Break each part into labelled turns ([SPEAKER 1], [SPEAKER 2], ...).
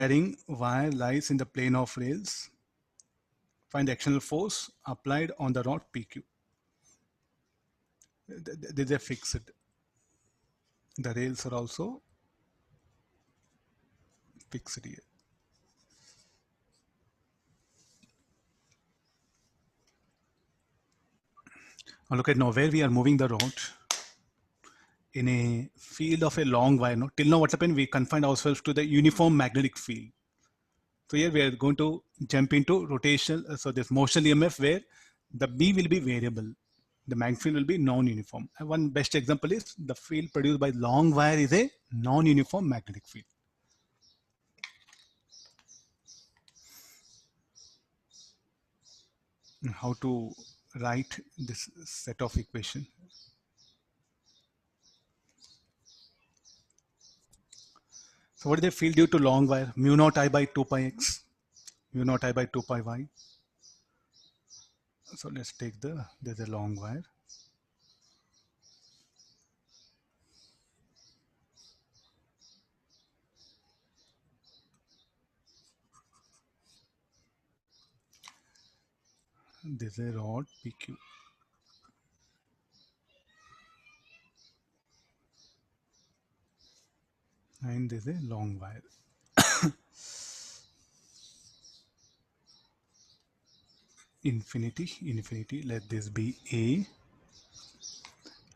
[SPEAKER 1] bearing wire lies in the plane of rails. Find the external force applied on the rod PQ. These are fixed. The rails are also fixed here. Now look at now where we are moving the rod in a field of a long wire. No? Till now what happened, we confined ourselves to the uniform magnetic field. So here we are going to jump into rotational, so this motion EMF where the B will be variable. The magnetic field will be non-uniform. And one best example is the field produced by long wire is a non-uniform magnetic field. How to write this set of equation? So what is the field due to long wire? Mu naught I by 2 pi x, mu naught I by 2 pi y. So let's take there's a long wire. There's a rod PQ. And there's a long wire. Infinity, let this be A,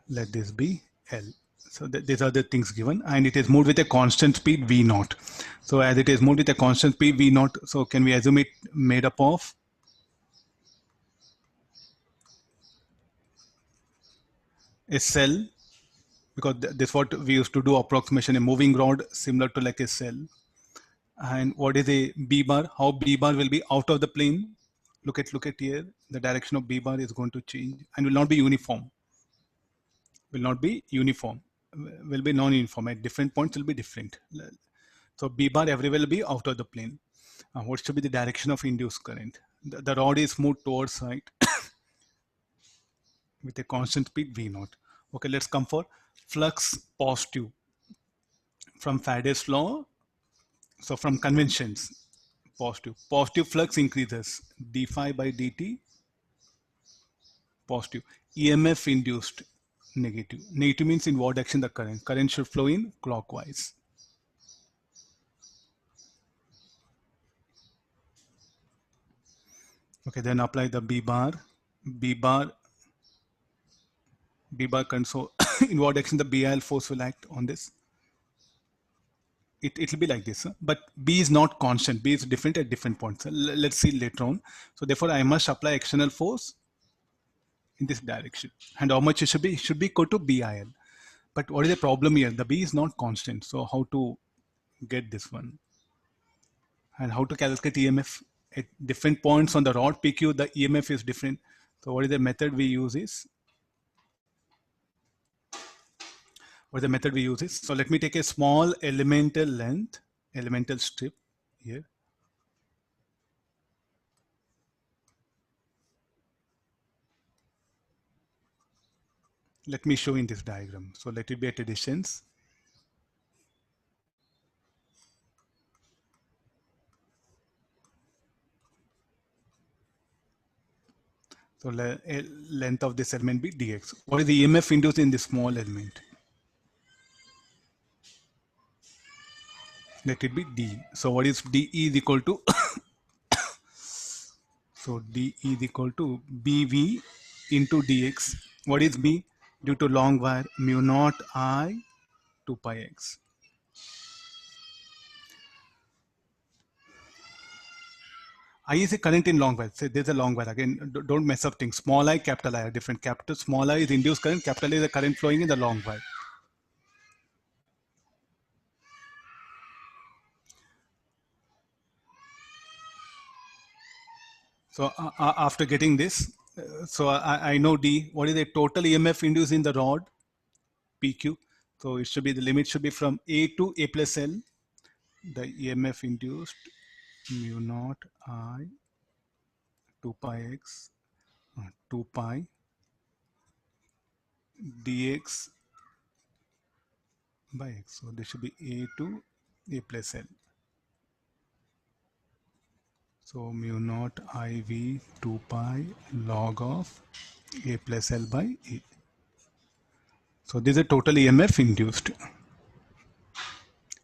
[SPEAKER 1] let this be L. So these are the things given, and it is moved with a constant speed V naught. So as it is moved with a constant speed V naught, so can we assume it made up of a cell? Because this is what we used to do approximation, a moving rod similar to like a cell. And what is a B bar? How B bar will be out of the plane? Look at here. The direction of B bar is going to change and will not be uniform. Will not be uniform. Will be non-uniform. At different points will be different. So B bar everywhere will be out of the plane. What should be the direction of induced current? The rod is moved towards right with a constant speed V naught. Okay, let's come for flux positive from Faraday's law. So from conventions, positive flux increases d phi by dt, positive. EMF induced, negative means in what direction the current should flow in clockwise. Okay, then apply the B bar current. So in what direction the BIL force will act on this? It will be like this, but B is not constant. B is different at different points. Let's see later on. So therefore I must apply external force in this direction, and how much it should be? It should be equal to BIL. But what is the problem here? The B is not constant. So how to get this one? And how to calculate EMF at different points on the rod PQ? The EMF is different. So what is the method we use is? So let me take a small elemental length, elemental strip here. Let me show in this diagram. So let it be at a distance. So length of this element be dx. What is the EMF induced in this small element? Let it be d. So what is dE is equal to? So dE is equal to bV into dx. What is B? Due to long wire, mu naught I 2 pi x. I is a current in long wire. Say there's a long wire. Again, don't mess up things. Small I, capital I are different. Small I is induced current. Capital I is the current flowing in the long wire. So after getting this, so I know D. What is the total EMF induced in the rod? PQ. So it should be, the limit should be from A to A plus L. The EMF induced mu naught I 2 pi x 2 pi dx by x. So this should be A to A plus L. So mu naught IV 2 pi log of A plus L by E. So this is a total EMF induced.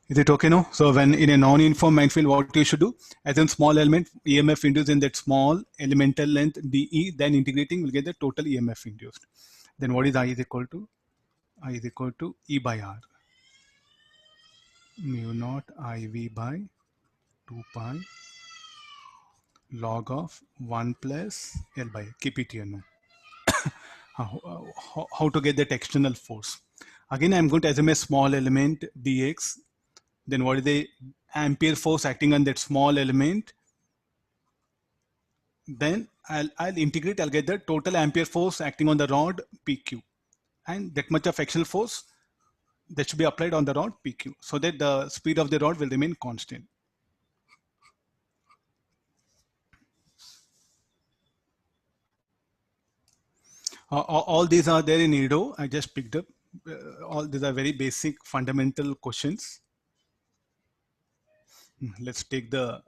[SPEAKER 1] Is it okay now? So when in a non-uniform mind field, what you should do, as in small element, EMF induced in that small elemental length dE, then integrating will get the total EMF induced. Then what is I is equal to? I is equal to E by R. Mu naught IV by 2 pi log of 1 plus L by A. Keep it here now. How to get that external force? Again, I'm going to assume a small element dx. Then what is the ampere force acting on that small element? Then I'll integrate, I'll get the total ampere force acting on the rod PQ. And that much of external force that should be applied on the rod PQ so that the speed of the rod will remain constant. All these are there in EDO. I just picked up. All these are very basic fundamental questions. Let's take the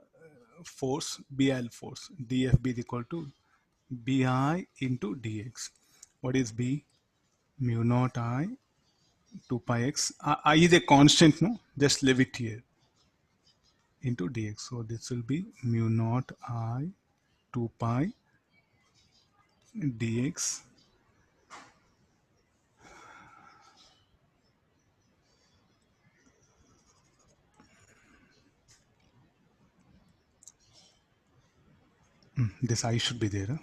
[SPEAKER 1] force, BIL force. DFB is equal to BI into dx. What is B? Mu naught I 2 pi x. I is a constant, no? Just leave it here into dx. So this will be mu naught I 2 pi dx. This I should be there. Huh?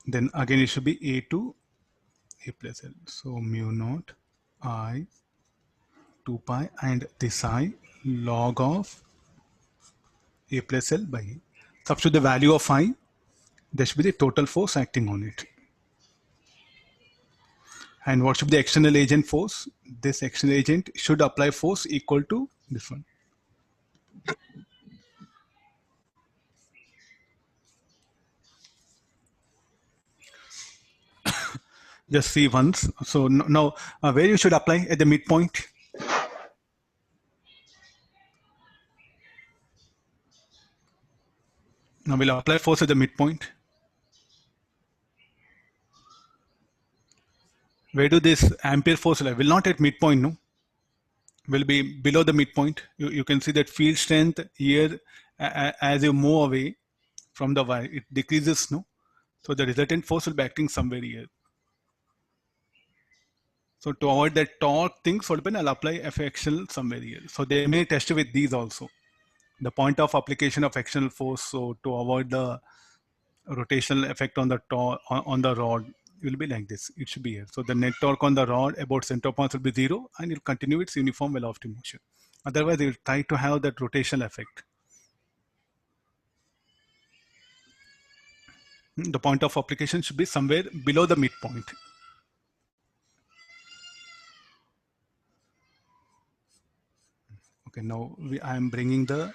[SPEAKER 1] Then again it should be A to A plus L. So mu naught I 2 pi and this I log of A plus L by A. Substitute the value of I. That should be the total force acting on it. And what should be the external agent force? This external agent should apply force equal to this one. Just see once. So now where you should apply at the midpoint? Now we'll apply force at the midpoint. Where do this ampere force lie? Will not at midpoint, no? Will be below the midpoint. You can see that field strength here as you move away from the Y, it decreases, no? So the resultant force will be acting somewhere here. So to avoid that torque thing, so I'll apply FXL somewhere here. So they may test with these also. The point of application of external force. So to avoid the rotational effect on the on the rod, it will be like this. It should be here. So the net torque on the rod about center of mass will be 0 and it will continue its uniform velocity motion. Otherwise, it will try to have that rotational effect. The point of application should be somewhere below the midpoint. Okay, now I am bringing the